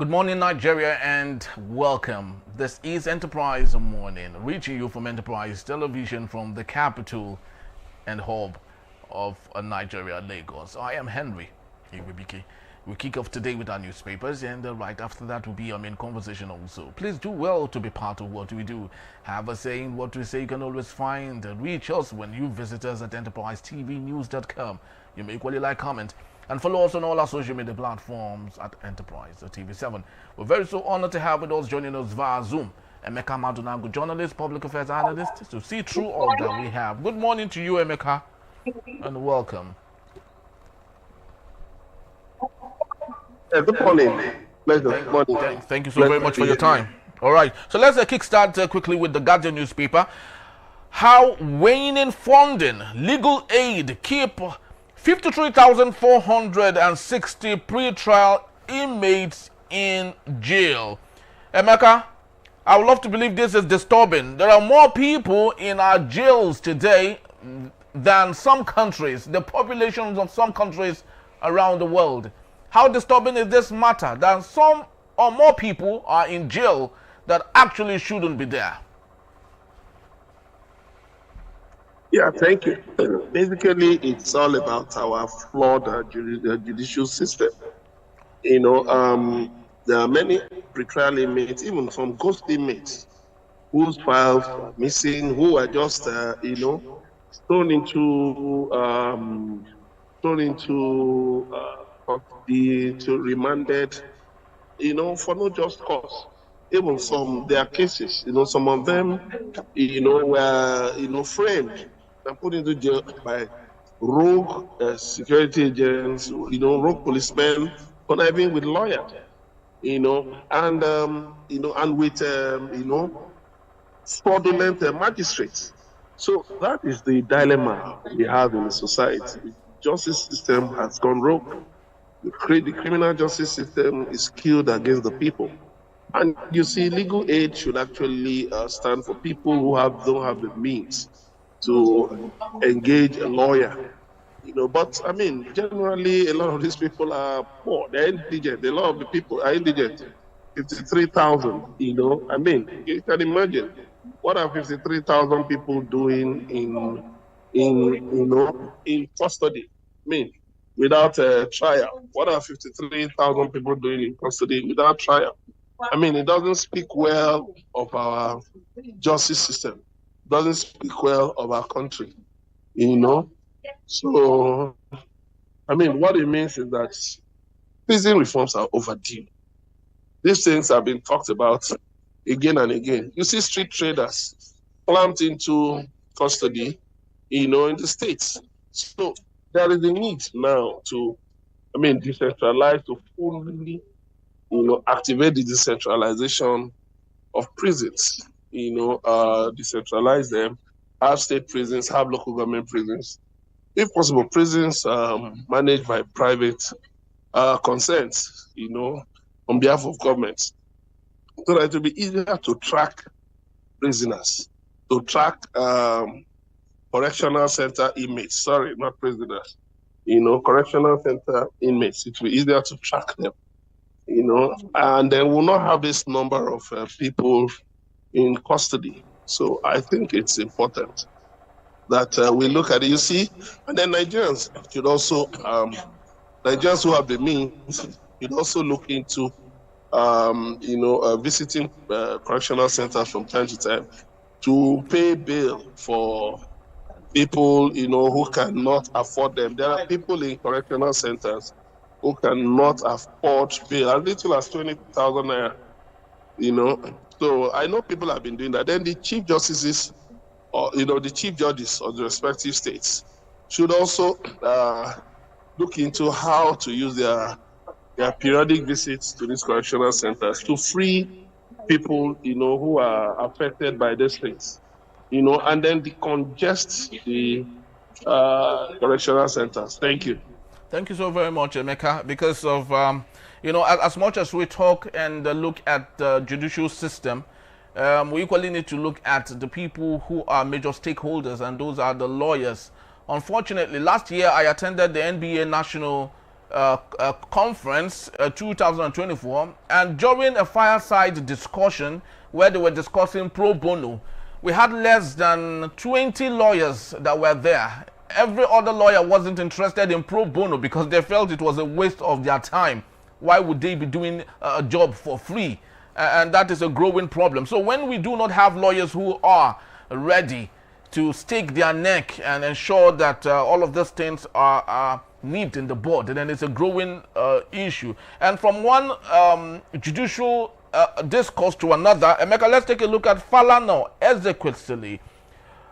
Good morning, Nigeria, and welcome. This is Enterprise Morning, reaching you from Enterprise Television from the capital and hub of Nigeria, Lagos. I am Henry Ibibike. We kick off today with our newspapers, and right after that will be our main conversation also. Please do well to be part of what we do. Have a say in what we say. You can always find and reach us when you visit us at enterprisetvnews.com. You may equally like, comment, and follow us on all our social media platforms at Enterprise TV7. We're very so honored to have with us joining us via Zoom, Emeka Madunagu, journalist, public affairs analyst, to see through all that we have. Good morning to you, Emeka, and welcome. Good morning. Pleasure. Thank you so very much for your time. All right, so let's kickstart quickly with the Guardian newspaper. How waning funding, legal aid keep 53,460 pre-trial inmates in jail. Emeka, I would love to believe this is disturbing. There are more people in our jails today than some countries, the populations of some countries around the world. How disturbing is this matter that some or more people are in jail that actually shouldn't be there? Yeah, thank you. Basically, it's all about our flawed judicial system. There are many pretrial inmates, even some ghost inmates, whose files are missing, who are just, thrown into remanded, for no just cause. Even there are cases, some of them, were, framed and put into jail by rogue security agents, rogue policemen, conniving with lawyers, and with, fraudulent magistrates. So that is the dilemma we have in the society. The justice system has gone rogue. The criminal justice system is skewed against the people. And you see, legal aid should actually stand for people who don't have the means to engage a lawyer. But I mean, generally, a lot of these people are poor. They're indigent. A lot of the people are indigent. 53,000. You can imagine what are 53,000 people doing in custody. Without a trial. What are 53,000 people doing in custody without trial? It doesn't speak well of our justice system. It doesn't speak well of our country, So, what it means is that prison reforms are overdue. These things have been talked about again and again. You see street traders clamped into custody, in the states. So, there is a need now to, decentralize, to fully, activate the decentralization of prisons, decentralize them, have state prisons, have local government prisons. If possible, prisons managed by private consent, on behalf of governments, so that it will be easier to track prisoners, to track correctional center inmates, sorry, not prisoners, correctional center inmates. It will be easier to track them, and then we'll not have this number of people in custody. So I think it's important that we look at it, you see, and then Nigerians should also, Nigerians who have the means, should also look into, visiting correctional centers from time to time to pay bail for people, who cannot afford them. There are people in correctional centers who cannot afford bail, as little as 20,000 naira, So I know people have been doing that. Then the chief justices, or, the chief judges of the respective states should also look into how to use their periodic visits to these correctional centers to free people, who are affected by these things. And then decongest the correctional centers. Thank you. Thank you so very much, Emeka, because of, as much as we talk and look at the judicial system, we equally need to look at the people who are major stakeholders, and those are the lawyers. Unfortunately, last year I attended the NBA National conference 2024, and during a fireside discussion where they were discussing pro bono, we had less than 20 lawyers that were there. Every other lawyer wasn't interested in pro bono because they felt it was a waste of their time. Why would they be doing a job for free? And that is a growing problem. So when we do not have lawyers who are ready to stake their neck and ensure that all of these things are nipped in the bud, then it's a growing issue. And from one judicial discourse to another, Emeka, let's take a look at Falana Ezekwesili.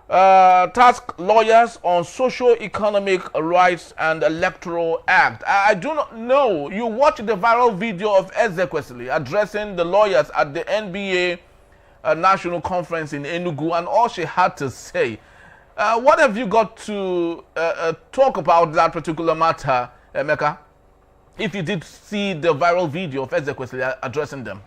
Task lawyers on socio-economic rights and electoral act. I do not know. You watched the viral video of Ezekwesili addressing the lawyers at the NBA national conference in Enugu, and all she had to say. What have you got to talk about that particular matter, Emeka? If you did see the viral video of Ezekwesili addressing them.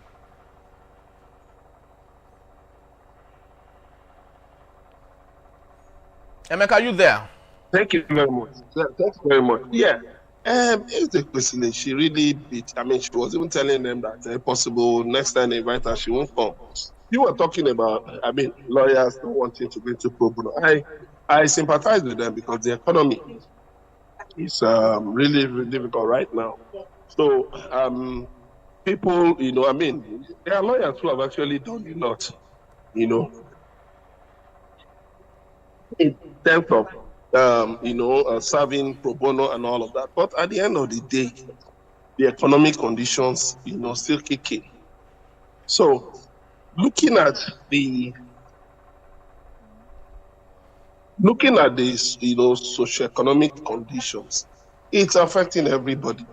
Emeka, are you there? Thank you very much. Thanks very much. Yeah. It's the question. She really beat. I mean, she was even telling them that possible next time they invite her, she won't come. You were talking about, I mean, lawyers not wanting to go into pro bono. I sympathize with them because the economy is really, really difficult right now. So people, you know, I mean, there are lawyers who have actually done a lot, you know, in terms of, you know, serving pro bono and all of that. But at the end of the day, the economic conditions, you know, still kick in. So looking at these, you know, socioeconomic conditions, it's affecting everybody.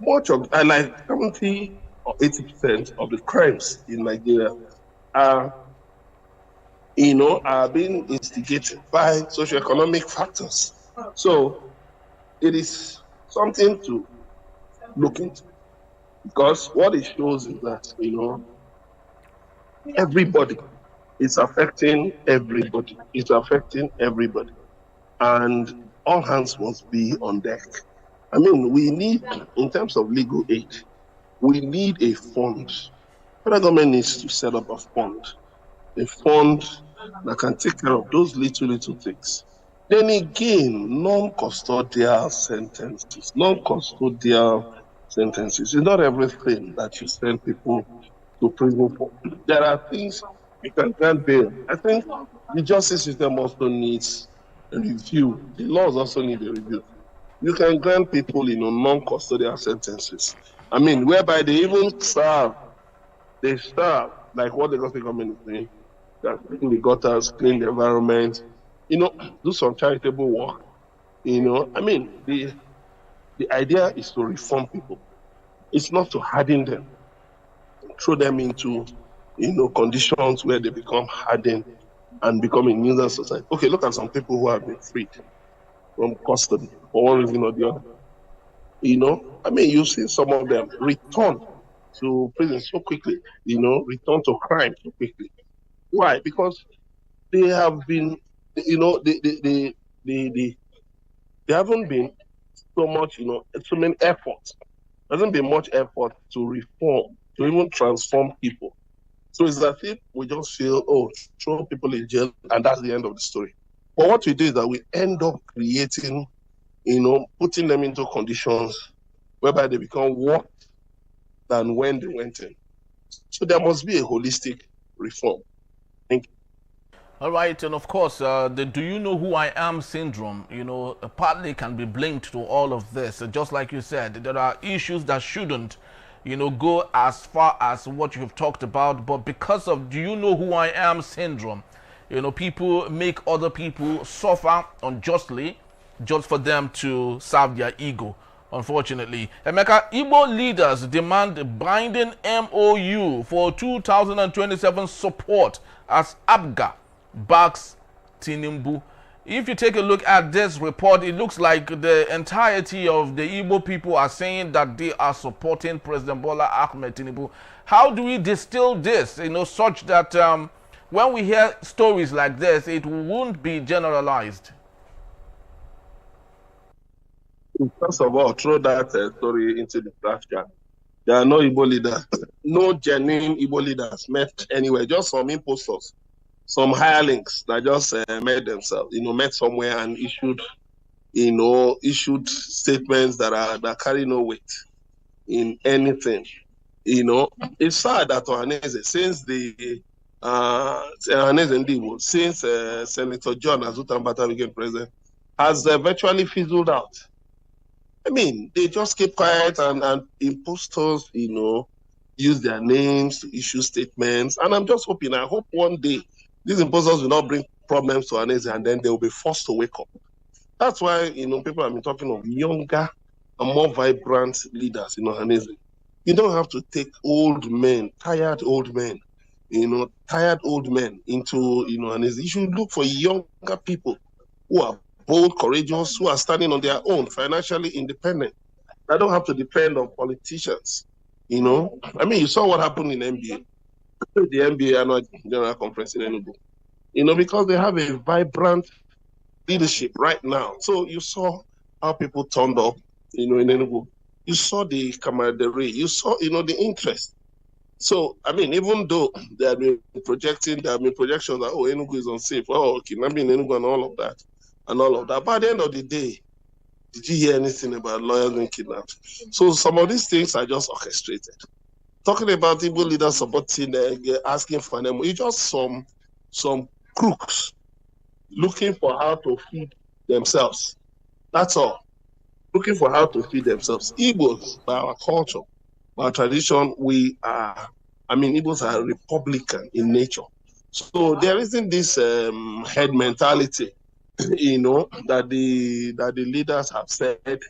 Much of, and like 70 or 80% of the crimes in Nigeria are, you know, are being instigated by socioeconomic factors. So it is something to look into, because what it shows is that, you know, everybody is affecting everybody. It's affecting everybody. And all hands must be on deck. I mean, we need, in terms of legal aid, we need a fund. Federal government needs to set up a fund that can take care of those little things. Then again, non-custodial sentences. Non-custodial sentences is not everything that you send people to prison for. There are things you can grant bail. I think the justice system also needs a review. The laws also need a review. You can grant people, you know, non-custodial sentences. I mean, whereby they even serve, like what the government is doing, that clean the gutters, clean the environment, you know, do some charitable work. You know, I mean, the idea is to reform people. It's not to harden them, throw them into, you know, conditions where they become hardened and become a nuisance society. Okay, look at some people who have been freed from custody for one reason or the other. You know, I mean, you see some of them return to prison so quickly, you know, return to crime so quickly. Why? Because they have been, you know, they haven't been so much, you know, so many efforts. There hasn't been much effort to reform, to even transform people. So it's as if we just feel, oh, throw people in jail and that's the end of the story. But what we do is that we end up creating, you know, putting them into conditions whereby they become worse than when they went in. So there must be a holistic reform. Thank you. All right, and of course, the "do you know who I am" syndrome, you know, partly can be linked to all of this. Just like you said, there are issues that shouldn't, you know, go as far as what you've talked about, but because of "do you know who I am" syndrome, you know, people make other people suffer unjustly just for them to serve their ego, unfortunately. Emeka, Igbo leaders demand binding MOU for 2027 support as ABGA backs Tinubu. If you take a look at this report, it looks like the entirety of the Igbo people are saying that they are supporting President Bola Ahmed Tinubu. How do we distill this, you know, such that when we hear stories like this, it won't be generalized? First of all, throw that story into the trash can. There are no Igbo leaders, no genuine Igbo leaders met anywhere, just some imposters, some hirelings that just made themselves, met somewhere and issued statements that carry no weight in anything. It's sad that Ohaneze, since Senator John Azutambata became president, has virtually fizzled out. I mean, they just keep quiet and imposters, use their names to issue statements. And I'm just hoping, I hope one day these imposters will not bring problems to Ohaneze and then they will be forced to wake up. That's why, people have been talking of younger and more vibrant leaders in Ohaneze. You don't have to take old men, tired old men into, Ohaneze. You should look for younger people who are bold, courageous, who are standing on their own, financially independent. They don't have to depend on politicians. I mean, you saw what happened in NBA, the NBA annual general conference in Enugu. Because they have a vibrant leadership right now. So you saw how people turned up, in Enugu. You saw the camaraderie. You saw, the interest. So, I mean, even though there have been projections that, Enugu is unsafe, kidnapping Enugu and all of that. But at the end of the day, did you hear anything about lawyers being kidnapped? So some of these things are just orchestrated. Talking about Igbo leaders supporting, asking for them, it's just some crooks looking for how to feed themselves. That's all. Looking for how to feed themselves. Igbos, by our culture, by our tradition, Igbos are Republican in nature. So there isn't this head mentality, that the leaders have said,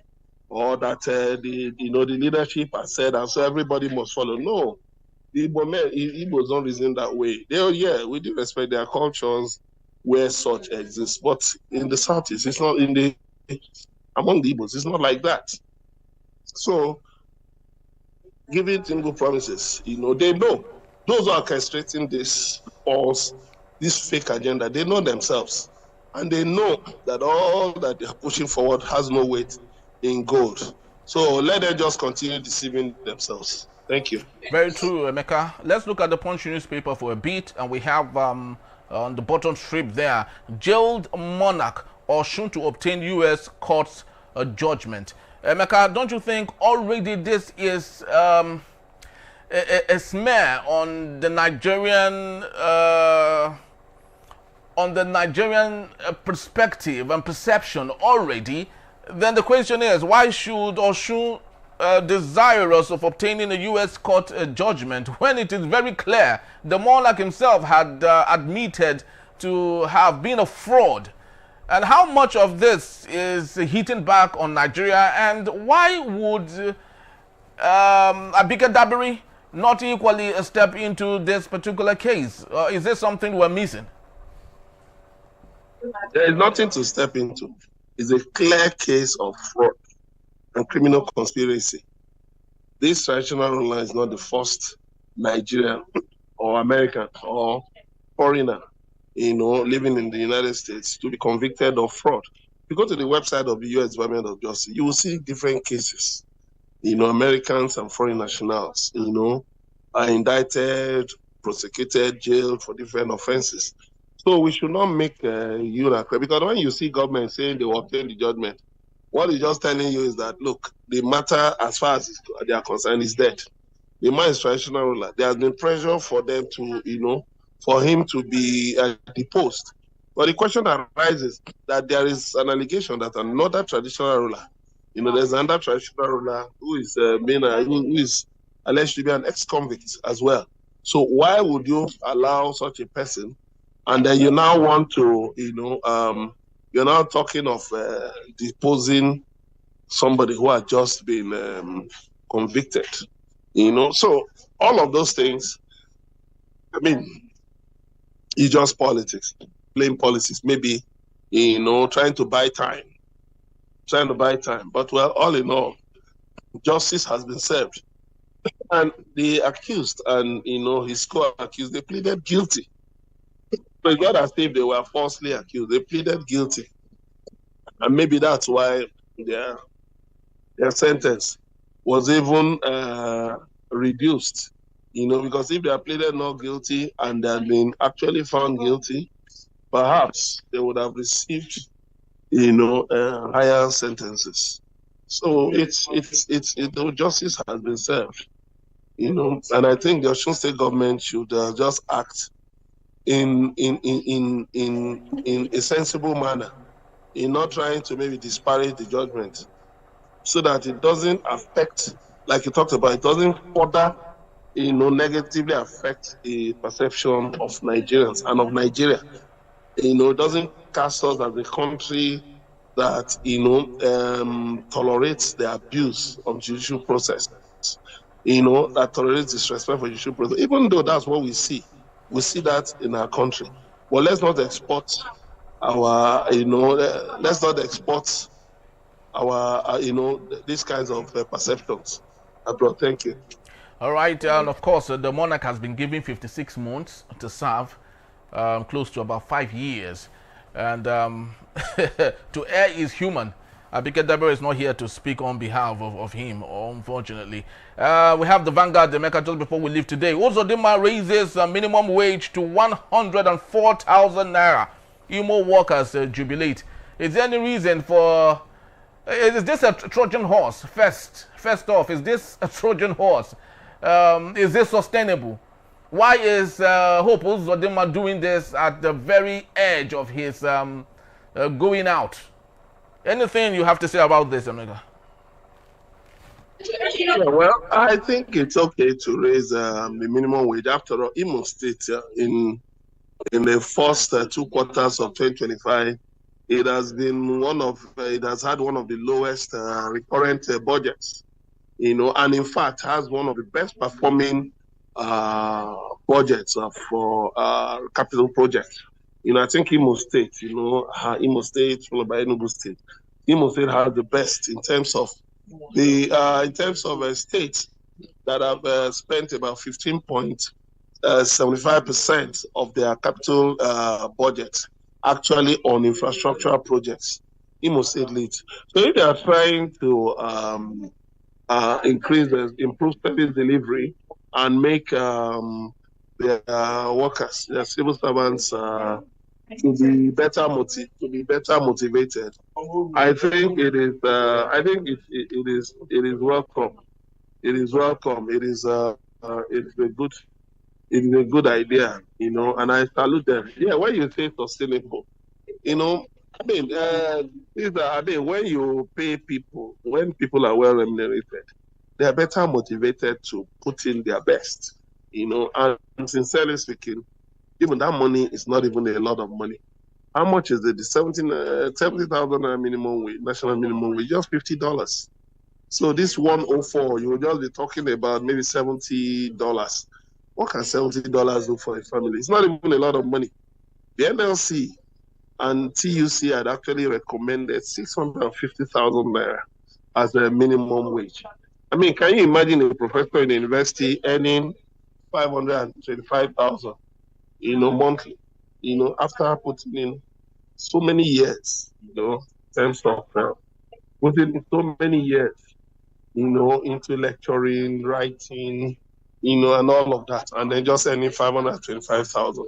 or that the leadership has said, and so everybody must follow. No, the Igbos don't reason that way. We do respect their cultures where such exists, but in the Southeast, it's not among the Igbos, it's not like that. So, giving Tinubu promises, they know those who are orchestrating this fake agenda, they know themselves. And they know that all that they are pushing forward has no weight in gold. So let them just continue deceiving themselves. Thank you. Very true, Emeka. Let's look at the Punch newspaper for a bit, and we have on the bottom strip there, jailed monarch Osun to obtain U.S. court's judgment. Emeka, don't you think already this is a smear on the Nigerian perspective and perception already? Then the question is, why should Osun desirous of obtaining a U.S. court judgment when it is very clear the monarch himself had admitted to have been a fraud? And how much of this is hitting back on Nigeria? And why would Abike Dabiri not equally step into this particular case? Is this something we're missing? There is nothing to step into. It's a clear case of fraud and criminal conspiracy. This traditional ruler is not the first Nigerian or American or foreigner, living in the United States to be convicted of fraud. If you go to the website of the U.S. Department of Justice, you will see different cases. Americans and foreign nationals, are indicted, prosecuted, jailed for different offenses. So we should not make unicorn, because when you see government saying they will obtain the judgment, what it's just telling you is that, look, the matter as far as they are concerned is dead. The man is traditional ruler. There has been pressure for them to, for him to be deposed. But the question arises that there is an allegation that another traditional ruler, there's another traditional ruler who is who is alleged to be an ex-convict as well. So why would you allow such a person? And then you now want to, you're now talking of deposing somebody who had just been convicted. So all of those things, it's just politics, plain politics. Maybe, trying to buy time. But well, all in all, justice has been served. And the accused and, his co-accused, they pleaded guilty. So it's not as if they were falsely accused. They pleaded guilty. And maybe that's why their sentence was even reduced. Because if they are pleaded not guilty and they had been actually found guilty, perhaps they would have received, higher sentences. So justice has been served, and I think the Osun State government should just act in a sensible manner, in not trying to maybe disparage the judgment, so that it doesn't affect, like you talked about, it doesn't further, negatively affect the perception of Nigerians and of Nigeria. It doesn't cast us as a country that, tolerates the abuse of judicial process, that tolerates disrespect for judicial process, even though that's what we see. We see that in our country. But let's not export our, let's not export our, these kinds of perceptions abroad. Thank you. All right, and of course, the monarch has been given 56 months to serve, close to about 5 years. And to err is human. Abike Deborah is not here to speak on behalf of him, unfortunately. We have the Vanguard, the Mecca, just before we leave today. Uzodinma raises minimum wage to 104,000 naira. Imo workers jubilate. Is there any reason for... Is this a Trojan horse? First off, is this a Trojan horse? Is this sustainable? Why is Hope Uzodinma doing this at the very edge of his going out? Anything you have to say about this, Omega? Yeah, well, I think it's okay to raise the minimum wage. After all, Imo State, in the first 2 quarters of 2025, it has had one of the lowest recurrent budgets, and in fact has one of the best performing budgets for capital projects. I think Imo State, Imo State followed by Enugu State. Imo State has the best in terms of states that have spent about 15.75% of their capital budget actually on infrastructural projects. Imo State leads. So if they are trying to improve service delivery and make their workers, their civil servants, to be better motivated, I think it is. It is welcome. It is welcome. It is a good idea, and I salute them. Yeah, when you say sustainable, when you pay people, when people are well remunerated, they are better motivated to put in their best, and sincerely speaking, even that money is not even a lot of money. How much is it? The 70,000 minimum wage, national minimum wage, just $50. So this 104, you will just be talking about maybe $70. What can $70 do for a family? It's not even a lot of money. The NLC and TUC had actually recommended 650,000 naira as a minimum wage. I mean, can you imagine a professor in a university earning 525,000, monthly, after putting in so many years, in terms of putting in so many years, into lecturing, writing, and all of that, and then just earning 525,000.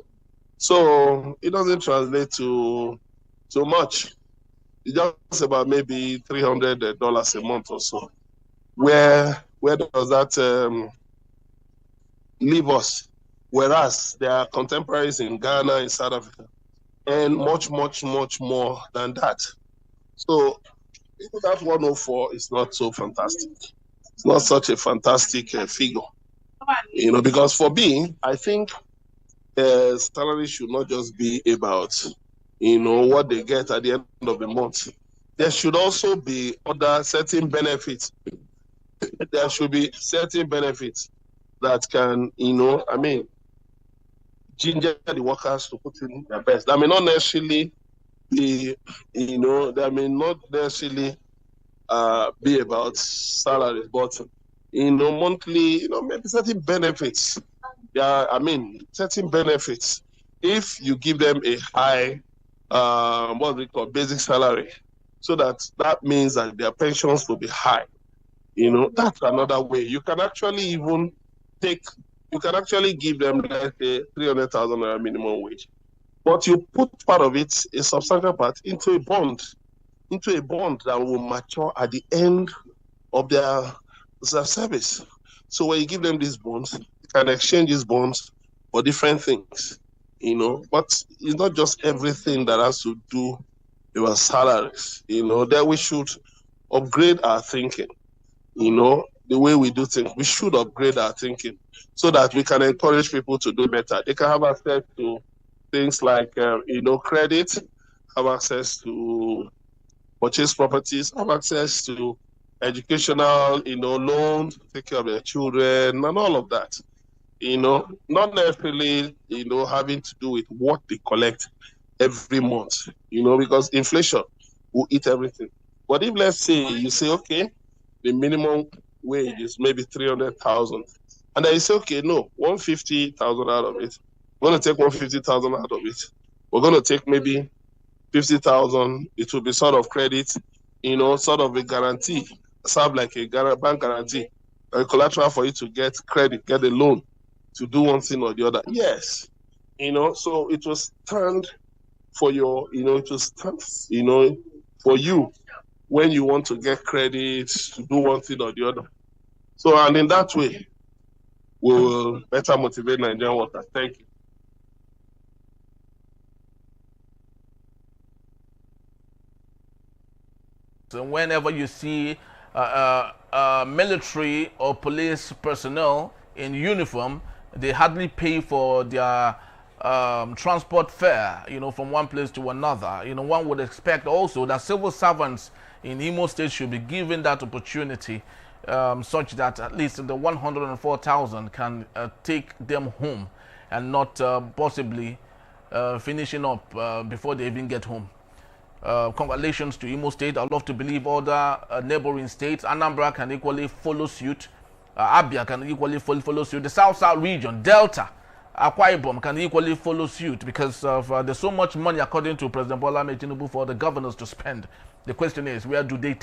So it doesn't translate to so much. It's just about maybe $300 a month or so. Where does that leave us? Whereas there are contemporaries in Ghana, in South Africa, and much, much, much more than that. So that 104 is not so fantastic. It's not such a fantastic figure, because for me, I think salary should not just be about, what they get at the end of the month. There should also be other certain benefits. There should be certain benefits that can, ginger the workers to put in their best. That may not necessarily be, that may not necessarily be about salaries, but monthly, maybe certain benefits. Yeah, certain benefits. If you give them a high, what we call basic salary, so that means that their pensions will be high. That's another way. You can actually even give them, let's say, 300,000 naira minimum wage. But you put part of it, a substantial part, into a bond that will mature at the end of their service. So when you give them these bonds, you can exchange these bonds for different things, But it's not just everything that has to do with our salaries, That we should upgrade our thinking, the way we do things. We should upgrade our thinking so that we can encourage people to do better. They can have access to things like, credit, have access to purchase properties, have access to educational, loans, take care of their children and all of that. Not necessarily, having to do with what they collect every month, because inflation will eat everything. But if, let's say, you say, okay, the minimum wage is maybe 300,000, and then you say, okay, no, 150,000 out of it. We're going to take 150,000 out of it. We're going to take maybe 50,000. It will be sort of credit, sort of a guarantee, serve like a bank guarantee, a collateral for you to get credit, get a loan to do one thing or the other. Yes, so it will stand for your, for you when you want to get credit to do one thing or the other. So, and in that way, we will better motivate Nigerian workers. Thank you. So whenever you see military or police personnel in uniform, they hardly pay for their transport fare, from one place to another. One would expect also that civil servants in Imo State should be given that opportunity, such that at least the 104,000 can take them home and not possibly finishing up before they even get home. Congratulations to Imo State. I'd love to believe other neighboring states. Anambra can equally follow suit. Abia can equally follow suit. The South region, Delta, Akwa Ibom can equally follow suit because of there's so much money, according to President Bola Ahmed Tinubu, for the governors to spend. The question is, where do they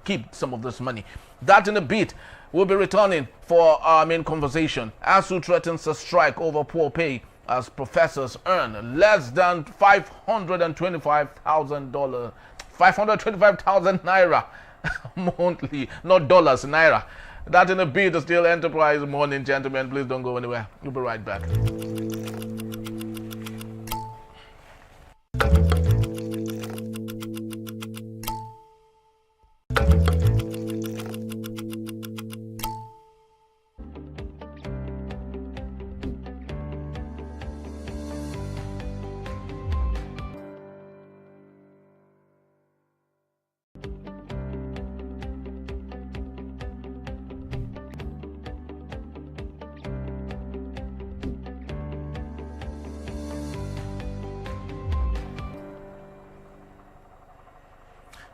keep some of this money? That in a bit. We'll be returning for our main conversation. ASUU threatens a strike over poor pay as professors earn less than $525,000, 525,000 naira monthly, not dollars, naira. That in a bit is still Enterprise Morning, gentlemen. Please don't go anywhere. We'll be right back.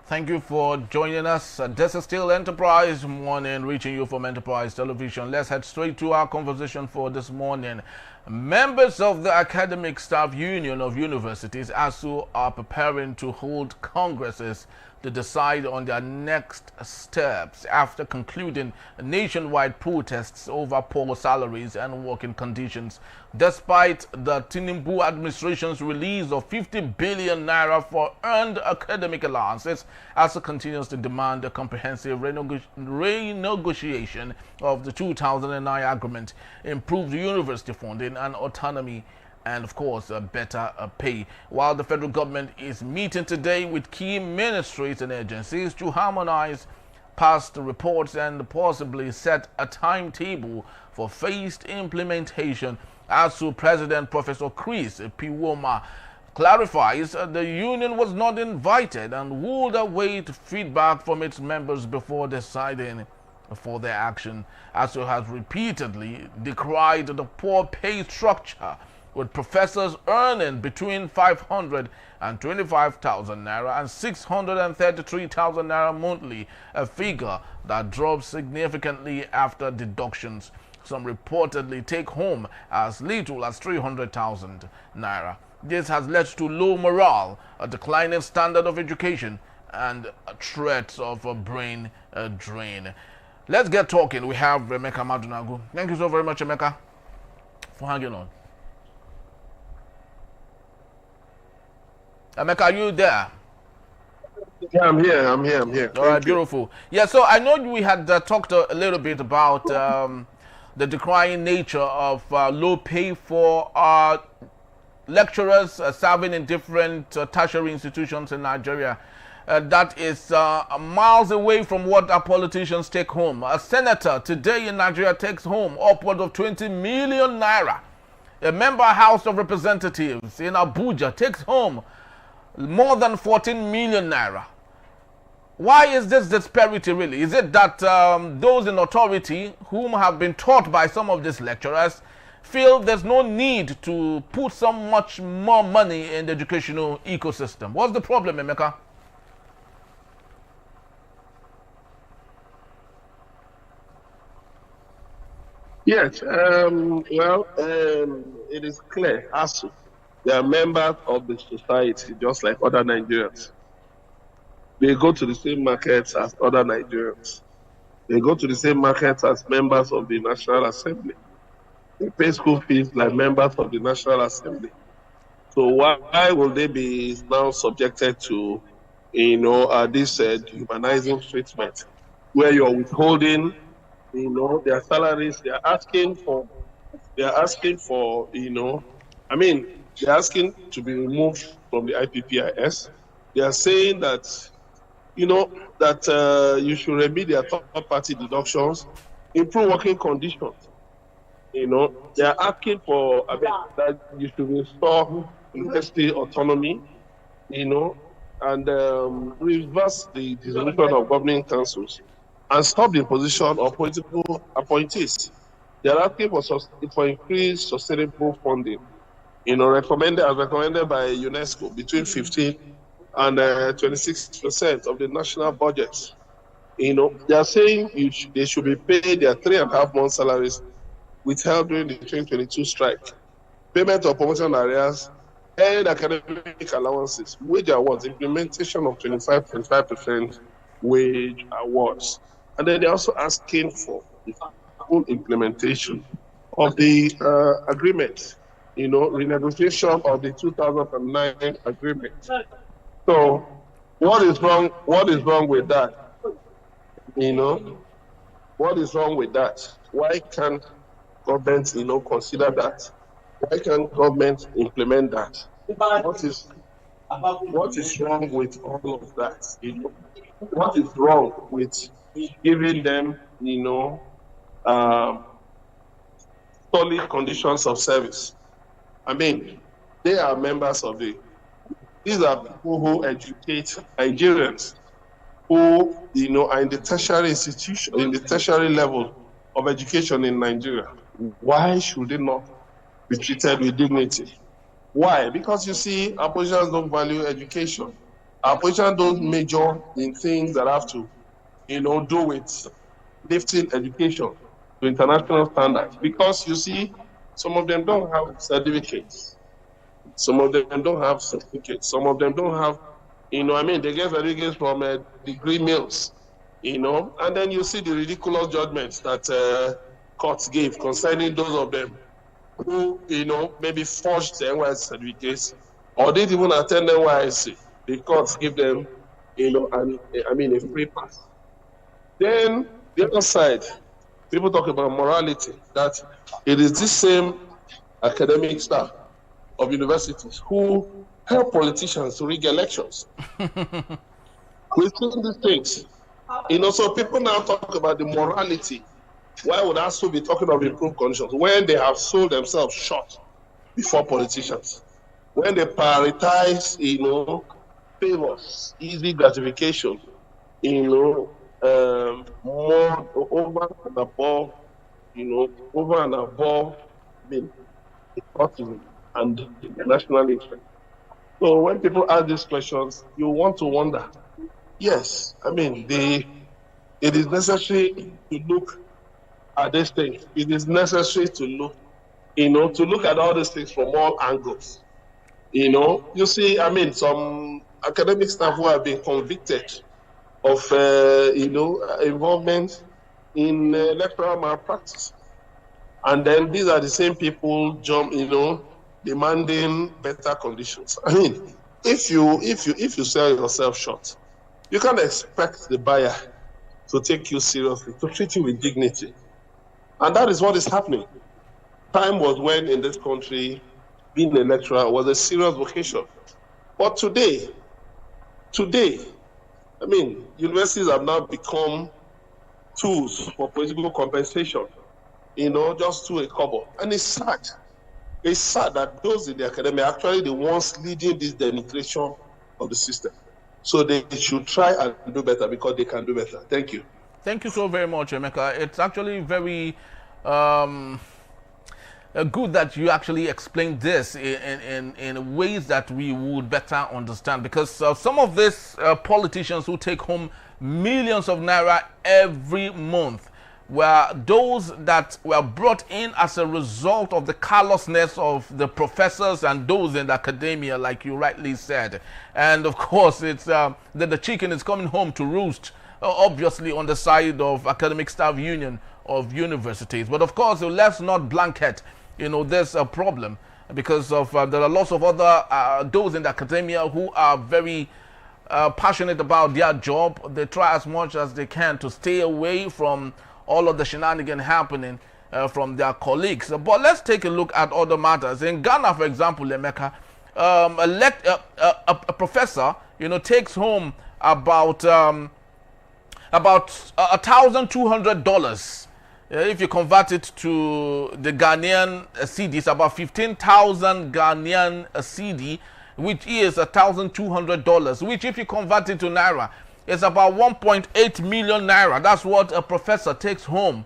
Thank you for joining us. This is still Enterprise Morning, reaching you from Enterprise Television. Let's head straight to our conversation for this morning. Members of the Academic Staff Union of Universities, ASUU, are preparing to hold congresses to decide on their next steps after concluding nationwide protests over poor salaries and working conditions. Despite the Tinubu administration's release of 50 billion naira for earned academic allowances, ASUU continues to demand a comprehensive renegotiation of the 2009 agreement, improved university funding and autonomy, and of course better pay. While the federal government is meeting today with key ministries and agencies to harmonize past reports and possibly set a timetable for phased implementation, ASUU President Professor Chris Piwoma clarifies the union was not invited and would await feedback from its members before deciding for their action. ASUU has repeatedly decried the poor pay structure, with professors earning between 525,000 naira and 633,000 naira monthly, a figure that drops significantly after deductions. Some reportedly take home as little as 300,000 naira. This has led to low morale, a declining standard of education, and threats of a brain drain. Let's get talking. We have Emeka Madunagu. Thank you so very much, Emeka, for hanging on. Emeka, are you there? Yeah, I'm here. I'm here. All right, beautiful. Yeah, so I know we had talked a little bit about the declining nature of low pay for lecturers serving in different tertiary institutions in Nigeria. That is miles away from what our politicians take home. A senator today in Nigeria takes home upward of 20 million naira. A member House of Representatives in Abuja takes home more than 14 million naira. Why is this disparity really? Is it that those in authority, whom have been taught by some of these lecturers, feel there's no need to put so much more money in the educational ecosystem? What's the problem, Emeka? Yes, it is clear. ASUU, they are members of the society, just like other Nigerians. They go to the same markets as other Nigerians. They go to the same markets as members of the National Assembly. They pay school fees like members of the National Assembly. So why will they be now subjected to, this dehumanizing treatment, where you're withholding, their salaries? They're asking for, they're asking to be removed from the IPPIS. They are saying that, you should remit their third-party deductions, improve working conditions. They are asking for, that you should restore university autonomy, and reverse the dissolution of governing councils and stop the imposition of political appointees. They are asking for increased sustainable funding, recommended by UNESCO between 15 and 26% of the national budget. They are saying they should be paid their 3.5 month salaries withheld during the 2022 strike, payment of promotion areas, and academic allowances, wage awards, implementation of 25% wage awards. And then they're also asking for the full implementation of the agreement, renegotiation of the 2009 agreement. So what is wrong? What is wrong with that? What is wrong with that? Why can't government, consider that? Why can't government implement that? What is wrong with all of that? What is wrong with giving them, solid conditions of service? They are members of these are people who educate Nigerians, who, are in the tertiary institution, in the tertiary level of education in Nigeria. Why should they not be treated with dignity? Why? Because you see, our politicians don't value education. Our politicians don't major in things that have to, do with lifting education to international standards. Because you see, some of them don't have certificates. Some of them don't have certificates. Some of them don't have, they get certificates from degree mills, and then you see the ridiculous judgments that courts gave concerning those of them who, maybe forged the NYSC certificates or didn't even attend NYSC. The courts give them, a free pass. Then the other side, people talk about morality, that it is this same academic staff of universities who help politicians to rig elections. We've seen these things. So people now talk about the morality. Why would ASUU be talking of improved conditions when they have sold themselves short before politicians? When they prioritize, favors, easy gratification, more over and above, the patriotism and the national interest. So when people ask these questions, you want to wonder. Yes, it is necessary to look at these things. It is necessary to look, to look at all these things from all angles. You see, some academic staff who have been convicted of, involvement in electoral malpractice. And then these are the same people demanding better conditions. I mean, if you sell yourself short, you can't expect the buyer to take you seriously, to treat you with dignity. And that is what is happening. Time was when in this country, being an lecturer was a serious vocation. But today, I mean, universities have now become tools for political compensation, just to a couple. And it's sad. It's sad that those in the academy are actually the ones leading this denigration of the system. So they should try and do better because they can do better. Thank you. Thank you so very much, Emeka. It's actually very good that you actually explained this in ways that we would better understand, because some of these politicians who take home millions of naira every month were those that were brought in as a result of the callousness of the professors and those in the academia, like you rightly said. And of course, it's that the chicken is coming home to roost, obviously on the side of academic staff union of universities. But of course, let's not blanket, there's a problem, because of there are lots of other those in the academia who are very passionate about their job. They try as much as they can to stay away from all of the shenanigans happening from their colleagues. But let's take a look at other matters. In Ghana, for example, Emeka, a professor, takes home about $1,200. If you convert it to the Ghanaian cedi, it's about 15,000 Ghanaian cedi, which is $1,200, which if you convert it to naira, it's about 1.8 million naira. That's what a professor takes home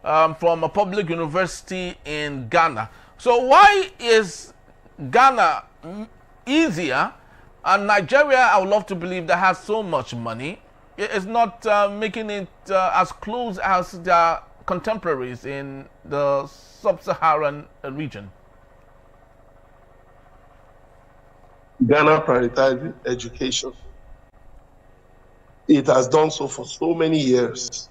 from a public university in Ghana. So why is Ghana easier, and Nigeria, I would love to believe, that has so much money, is not making it as close as their contemporaries in the sub-Saharan region? Ghana prioritizes education. It has done so for so many years.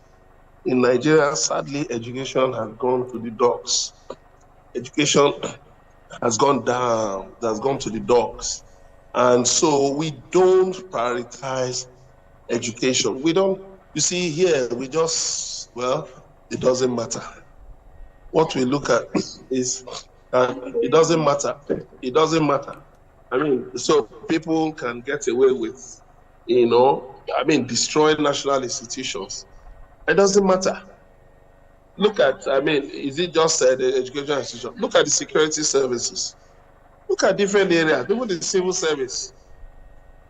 In Nigeria, sadly, education has gone to the dogs. Education has gone down, it has gone to the dogs. And so we don't prioritize education. We don't, you see here, we just, it doesn't matter. What we look at is, it doesn't matter. It doesn't matter. I mean, so people can get away with, destroying national institutions. It doesn't matter. Look at, is it just the education institution? Look at the security services. Look at different areas, even the civil service.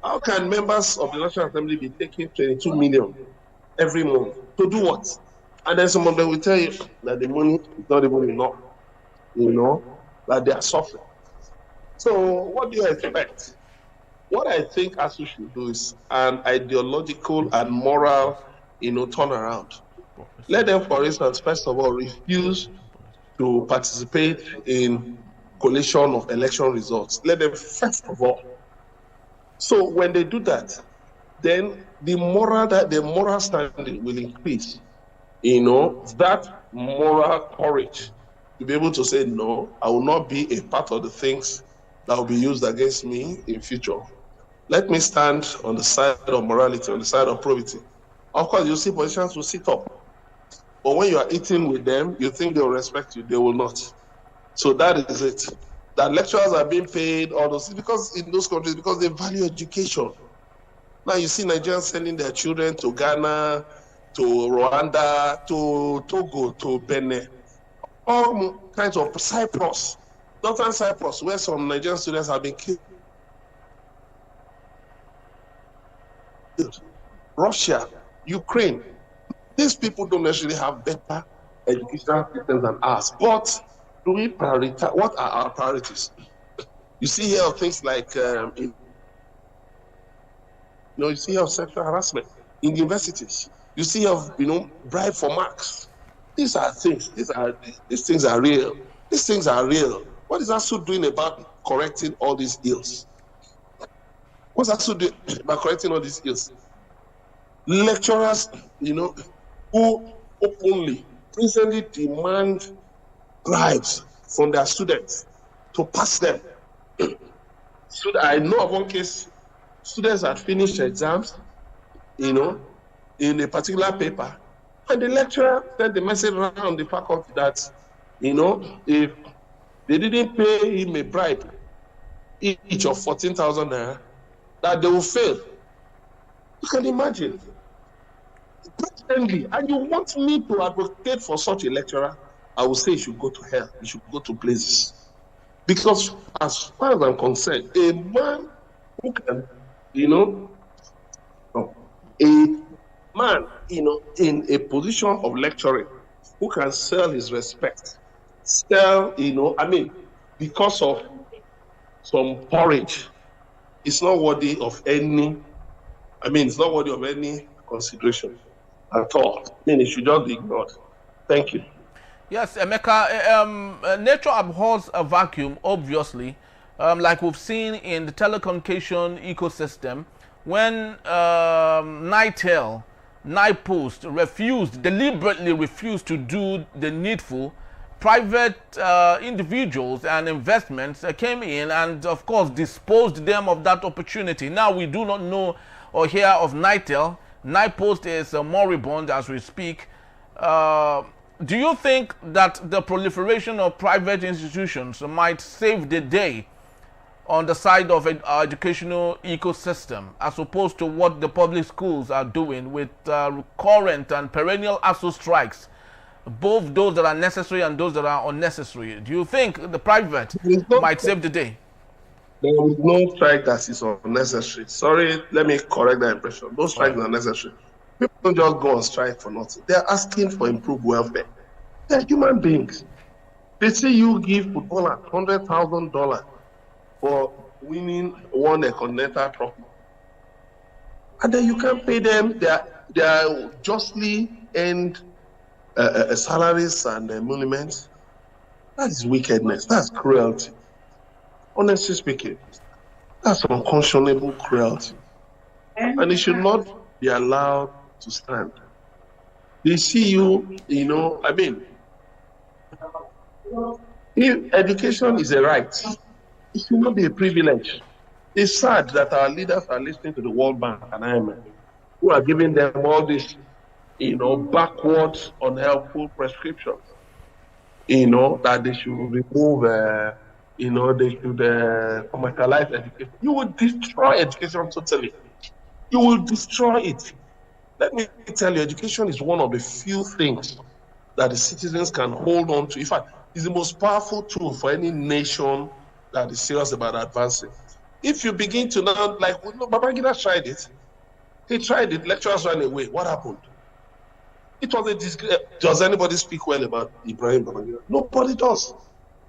How can members of the National Assembly be taking 22 million every month? To do what? And then some of them will tell you that the money is not even enough, that they are suffering. So what do you expect? What I think ASUU should do is an ideological and moral, turnaround. Let them, for instance, first of all, refuse to participate in collation of election results. Let them, first of all. So when they do that, then the moral standing will increase. That moral courage to be able to say, no, I will not be a part of the things that will be used against me in future. Let me stand on the side of morality, on the side of probity. Of course, you see politicians will sit up. But when you are eating with them, you think they will respect you. They will not. So that is it. That lecturers are being paid, all those things, because in those countries, because they value education. Now you see Nigerians sending their children to Ghana, to Rwanda, to Togo, to Benin, all kinds of Cyprus, northern Cyprus, where some Nigerian students have been killed. Russia, Ukraine. These people don't necessarily have better educational systems than us. But do we prioritize? What are our priorities? You see here things like, you see here sexual harassment in universities. You see here, bribe for marks. These are things. These things are real. These things are real. What is ASUU doing about correcting all these ills? What's ASUU doing about correcting all these ills? Lecturers, who openly, presently demand bribes from their students to pass them. So I know of one case, students had finished exams, in a particular paper, and the lecturer sent the message around the faculty that, if they didn't pay him a bribe, each of 14,000 naira, that they will fail. You can imagine. Presently, and you want me to advocate for such a lecturer, I will say he should go to hell, he should go to places. Because as far as I'm concerned, a man who can, a man, in a position of lecturing, who can sell his respect, because of some porridge, it's not worthy of any, it's not worthy of any consideration at all. It should just be ignored. Thank you. Yes, Emeka, nature abhors a vacuum, obviously, like we've seen in the telecommunication ecosystem, when NIPOST deliberately refused to do the needful. Private individuals and investments came in and, of course, disposed them of that opportunity. Now we do not know or hear of NITEL. NIPOST is moribund as we speak. Do you think that the proliferation of private institutions might save the day on the side of our educational ecosystem, as opposed to what the public schools are doing with current and perennial ASUU strikes, both those that are necessary and those that are unnecessary? Do you think the private might save the day? There is no strike that is unnecessary. Sorry, let me correct that impression. Those strikes are necessary. People don't just go on strike for nothing. They're asking for improved welfare. They're human beings. They say you give footballers $100,000 for winning one continental trophy, and then you can't pay them their justly earned salaries and emoluments. That is wickedness. That's cruelty. Honestly speaking, that's unconscionable cruelty, and it should not be allowed to stand. They see you, if education is a right, it should not be a privilege. It's sad that our leaders are listening to the World Bank and IMF, who are giving them all these, backwards, unhelpful prescriptions. That they should remove, they should commercialize education. You will destroy education totally. You will destroy it. Let me tell you, education is one of the few things that the citizens can hold on to. In fact, it's the most powerful tool for any nation that is serious about advancing. If you begin to now, like, Babangida tried it. He tried it, lecturers ran away. What happened? It was a disgrace. Does anybody speak well about Ibrahim Babangida? Nobody does.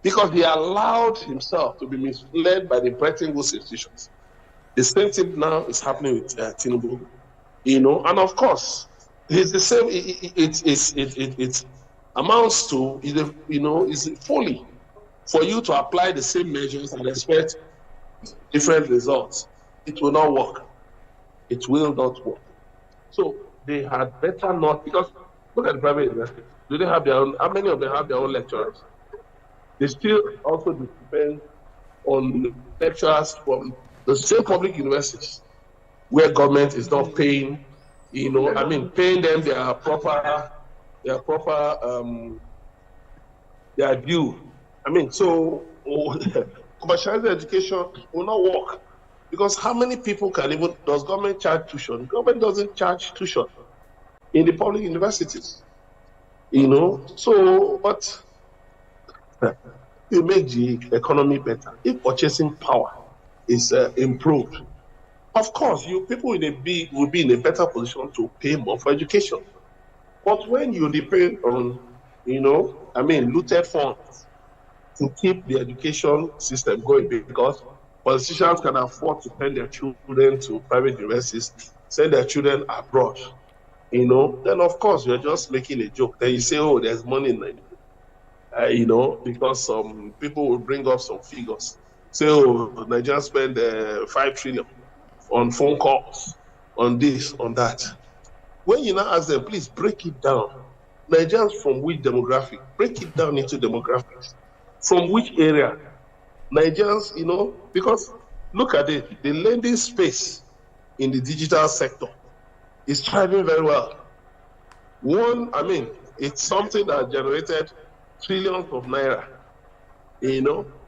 Because he allowed himself to be misled by the Bretton Woods institutions. The same thing now is happening with Tinubu. And of course, it's the same. It amounts to, is folly for you to apply the same measures and expect different results. It will not work. It will not work. So they had better not, because look at the private universities. Do they have their own? How many of them have their own lecturers? They still also depend on lecturers from the same public universities where government is not paying, paying them their due. So commercialized education will not work, because how many people does government charge tuition? Government doesn't charge tuition in the public universities, but you make the economy better if purchasing power is improved. Of course, people will be in a better position to pay more for education. But when you depend on, looted funds to keep the education system going, because politicians can afford to send their children to private universities, send their children abroad, then of course you're just making a joke. Then you say, oh, there's money in Nigeria, because some people will bring up some figures. Say, oh, Nigeria spend 5 trillion on phone calls, on this, on that. When you now ask them, please break it down. Nigerians from which demographic? Break it down into demographics. From which area? Nigerians, because look at it, the lending space in the digital sector is thriving very well. It's something that generated trillions of naira,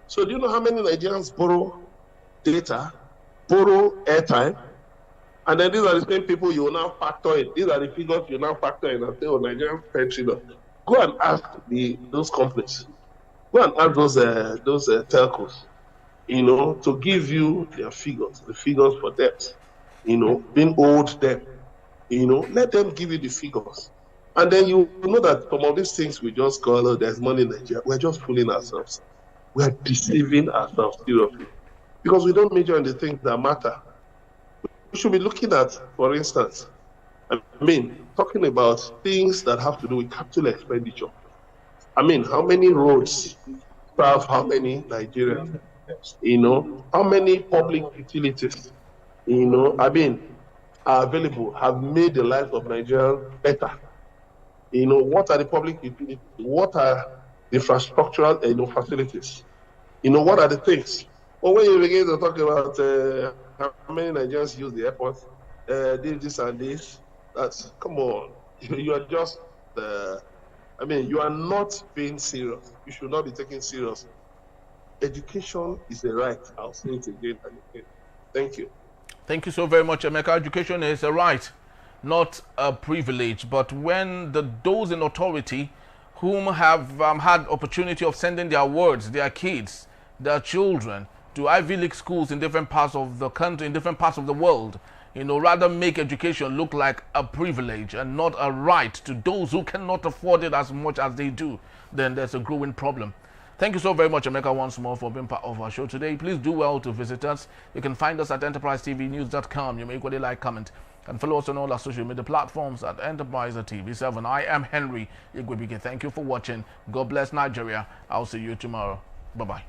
So do you know how many Nigerians borrow data, borrow airtime? And then these are the same people you will now factor in. These are the figures you now factor in and say, oh, Nigerian pension. Go and ask those companies. Go and ask those telcos, to give you their figures, the figures for debt, being owed them. Let them give you the figures. And then you know that some of these things we just call, oh, there's money in Nigeria. We're just fooling ourselves. We're deceiving ourselves seriously. Because we don't major in the things that matter. We should be looking at, for instance, talking about things that have to do with capital expenditure. How many roads serve how many Nigerians? How many public utilities, are available, have made the lives of Nigerians better? What are the public utilities? What are the infrastructural facilities? What are the things? Well, when you begin to talk about how many Nigerians use the airport, this and this, come on. You are just, you are not being serious. You should not be taken serious. Education is a right. I'll say it again and again. Thank you. Thank you so very much, Emeka. Education is a right, not a privilege. But when those in authority whom have had opportunity of sending their wards, their kids, their children to Ivy League schools in different parts of the country, in different parts of the world, rather make education look like a privilege and not a right to those who cannot afford it as much as they do, then there's a growing problem. Thank you so very much, Emeka, once more for being part of our show today. Please do well to visit us. You can find us at enterprisetvnews.com. You may equally like, comment, and follow us on all our social media platforms at Enterprise TV7. I am Henry Igwebike. Thank you for watching. God bless Nigeria. I'll see you tomorrow. Bye-bye.